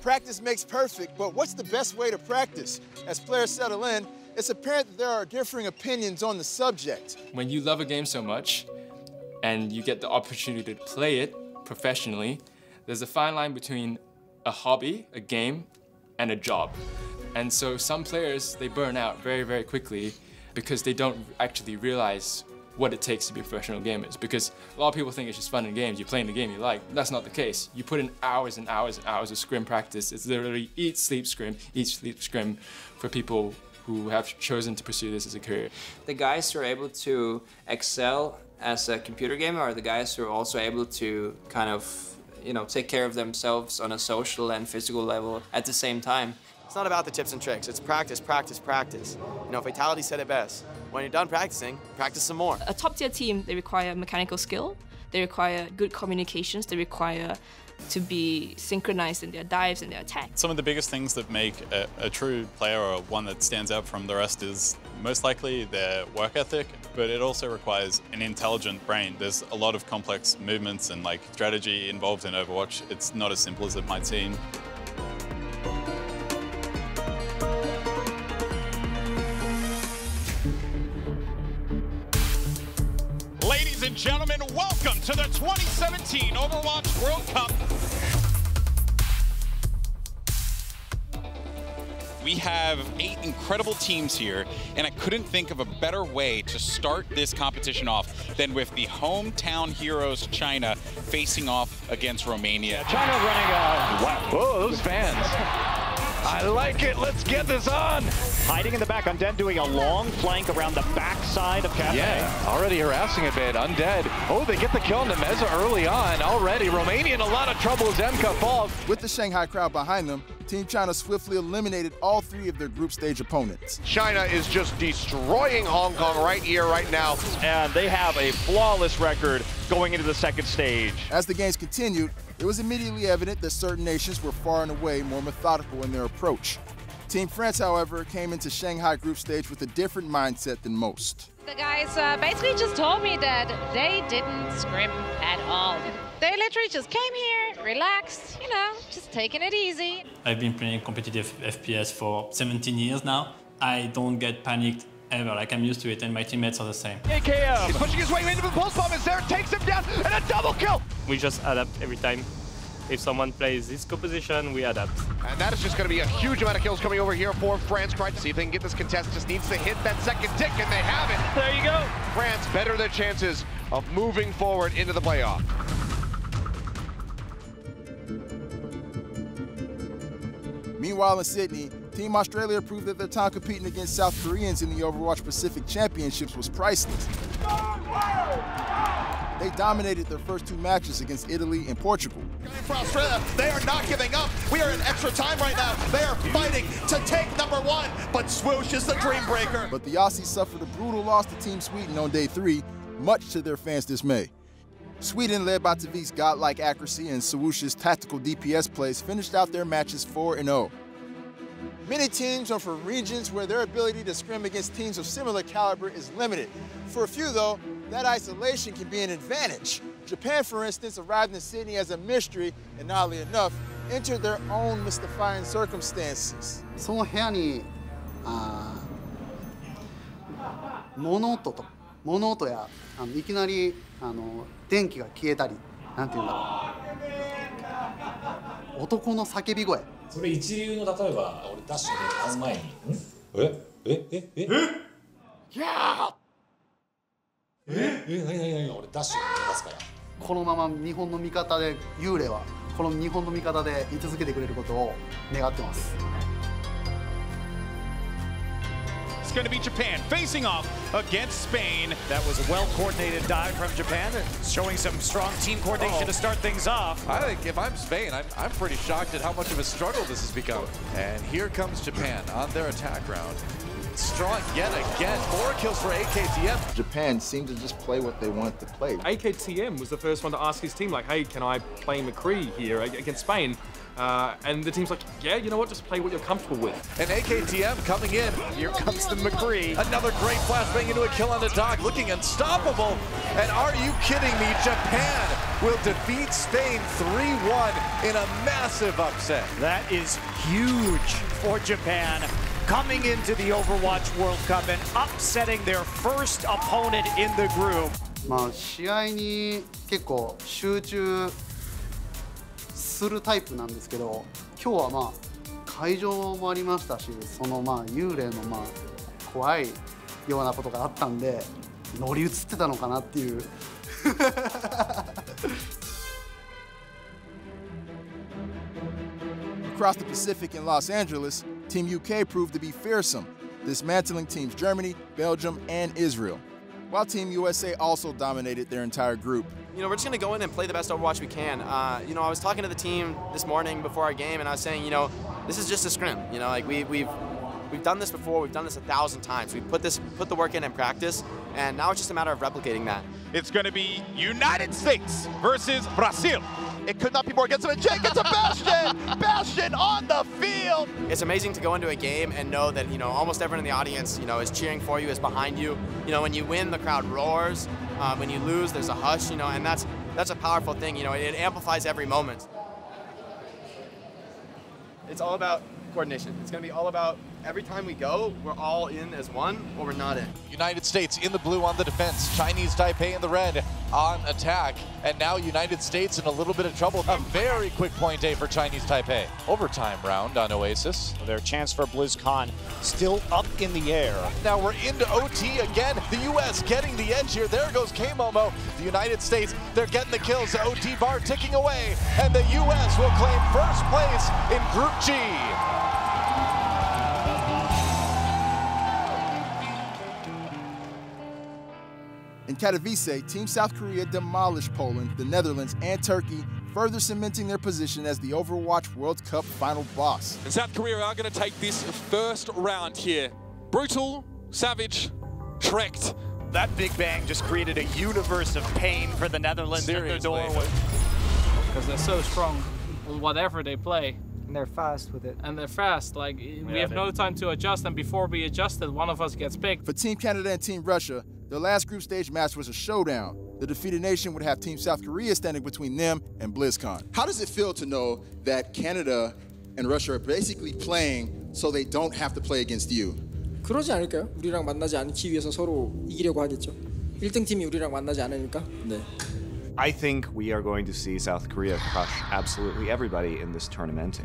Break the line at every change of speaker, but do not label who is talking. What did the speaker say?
Practice makes perfect, but what's the best way to practice? As players settle in, it's apparent that there are differing opinions on the subject.
When you love a game so much and you get the opportunity to play it professionally, there's a fine line between a hobby, a game, and a job. And so some players, they burn out very, very quickly because they don't actually realize what it takes to be professional gamers. Because a lot of people think it's just fun and games, you're playing the game you like. That's not the case. You put in hours and hours and hours of scrim practice. It's literally eat, sleep, scrim for people who have chosen to pursue this as a career.
The guys who are able to excel as a computer gamer are the guys who are also able to kind of, you know, take care of themselves on a social and physical level at the same time.
It's not about the tips and tricks, it's practice, practice, practice. You know, Fatality said it best. When you're done practicing, practice some more.
A top-tier team, they require mechanical skill, they require good communications, they require to be synchronized in their dives and their attacks.
Some of the biggest things that make a true player or one that stands out from the rest is most likely their work ethic, but it also requires an intelligent brain. There's a lot of complex movements and like strategy involved in Overwatch. It's not as simple as it might seem.
Ladies and gentlemen, welcome to the 2017 Overwatch World Cup. We have 8 incredible teams here, and I couldn't think of a better way to start this competition off than with the hometown heroes, China, facing off against Romania.
China running wow, whoa, those fans. I like it, let's get this on. Hiding in the back, Undead doing a long flank around the backside of Cafe.
Yeah, already harassing a bit, Undead. Oh, they get the kill on the Meza early on. Already, Romania in a lot of trouble as MK falls.
With the Shanghai crowd behind them, Team China swiftly eliminated all 3 of their group stage opponents.
China is just destroying Hong Kong right here, right now.
And they have a flawless record going into the second stage.
As the games continued, it was immediately evident that certain nations were far and away more methodical in their approach. Team France, however, came into Shanghai group stage with a different mindset than most.
The guys basically just told me that they didn't scrim at all. They literally just came here, relaxed, you know, just taking it easy.
I've been playing competitive FPS for 17 years now. I don't get panicked ever, like I'm used to it, and my teammates are the same.
AKM! He's pushing his way into the pulse bomb, is there, takes him down, and a double kill!
We just adapt every time. If someone plays this composition, we adapt.
And that is just going to be a huge amount of kills coming over here for France. Trying to see if they can get this contest. Just needs to hit that second tick, and they have it.
There you go.
France better their chances of moving forward into the playoff.
Meanwhile in Sydney, Team Australia proved that their time competing against South Koreans in the Overwatch Pacific Championships was priceless. They dominated their first 2 matches against Italy and Portugal.
For Australia, they are not giving up. We are in extra time right now. They are fighting to take #1, but Swoosh is the dream breaker.
But the Aussies suffered a brutal loss to Team Sweden on day 3, much to their fans' dismay. Sweden, led by Tavik's godlike accuracy and Swoosh's tactical DPS plays, finished out their matches 4-0. Many teams are from regions where their ability to scrim against teams of similar caliber is limited. For a few, though, that isolation can be an advantage. Japan, for instance, arrived in Sydney as a mystery and, oddly enough, entered their own mystifying circumstances.
その部屋に物音やいきなり電気が消えたり、なんていうんだろう、男の叫び声。
それ一流の例えば俺ダッシュで会う前に、何俺ダッシュで出ますから。
このまま日本の味方で幽霊はこの日本の味方で居続けてくれることを願ってます。
It's going to be Japan facing off against Spain.
That was a well-coordinated dive from Japan, showing some strong team coordination to start things off.
I think if I'm Spain, I'm pretty shocked at how much of a struggle this has become. And here comes Japan on their attack round. Strong yet again, 4 kills for AKTM.
Japan seemed to just play what they wanted to play.
AKTM was the first one to ask his team, like, hey, can I play McCree here against Spain? And the team's like, yeah, you know what, just play what you're comfortable with.
And AKTM coming in. Here comes the McCree. Another great flashbang into a kill on the dock, looking unstoppable. And are you kidding me? Japan will defeat Spain 3-1 in a massive upset.
That is huge for Japan, coming into the Overwatch World Cup and upsetting their first opponent in the group.
まあ試合に結構集中するタイプなんですけど、今日はまあ会場もありましたし、そのまあ幽霊のまあ怖いようなことがあったんで、乗り移ってたのかなっていう。
Across the Pacific in Los Angeles, Team UK proved to be fearsome, dismantling teams Germany, Belgium, and Israel, while Team USA also dominated their entire group.
You know, we're just going to go in and play the best Overwatch we can. You know, I was talking to the team this morning before our game, and I was saying, you know, this is just a scrim. You know, like we've done this before. We've done this 1,000 times. We put the work in practice, and now it's just a matter of replicating that.
It's going to be United States versus Brazil. It could not be more against him, and Jake gets a Bastion! Bastion on the field!
It's amazing to go into a game and know that, you know, almost everyone in the audience, you know, is cheering for you, is behind you. You know, when you win, the crowd roars. When you lose, there's a hush, you know, and that's a powerful thing, you know, it amplifies every moment. It's all about coordination. It's going to be all about every time we go, we're all in as one or we're not in.
United States in the blue on the defense, Chinese Taipei in the red on attack, and now United States in a little bit of trouble. A very quick point A for Chinese Taipei. Overtime round on Oasis.
Their chance for BlizzCon still up in the air.
Now we're into OT again. The U.S. getting the edge here. There goes K-Momo. The United States, they're getting the kills. The OT bar ticking away, and the U.S. will claim first place in Group G.
In Katowice, Team South Korea demolished Poland, the Netherlands, and Turkey, further cementing their position as the Overwatch World Cup final boss.
And South Korea are going to take this first round here. Brutal, savage, Trekked.
That big bang just created a universe of pain for the Netherlands at the doorway.
Because they're so strong with whatever they play.
And they're fast with it.
And they're fast. Like, we have no time to adjust, and before we adjusted, one of us gets picked.
For Team Canada and Team Russia, their last group stage match was a showdown. The defeated nation would have Team South Korea standing between them and BlizzCon.
How does it feel to know that Canada and Russia are basically playing so they don't have to play against you?
그러지 않을까요? 우리랑 만나지 않기 위해서 서로 이기려고 하겠죠. 1등 팀이 우리랑 만나지 않으니까. 네.
I think we are going to see South Korea crush absolutely everybody in this tournament.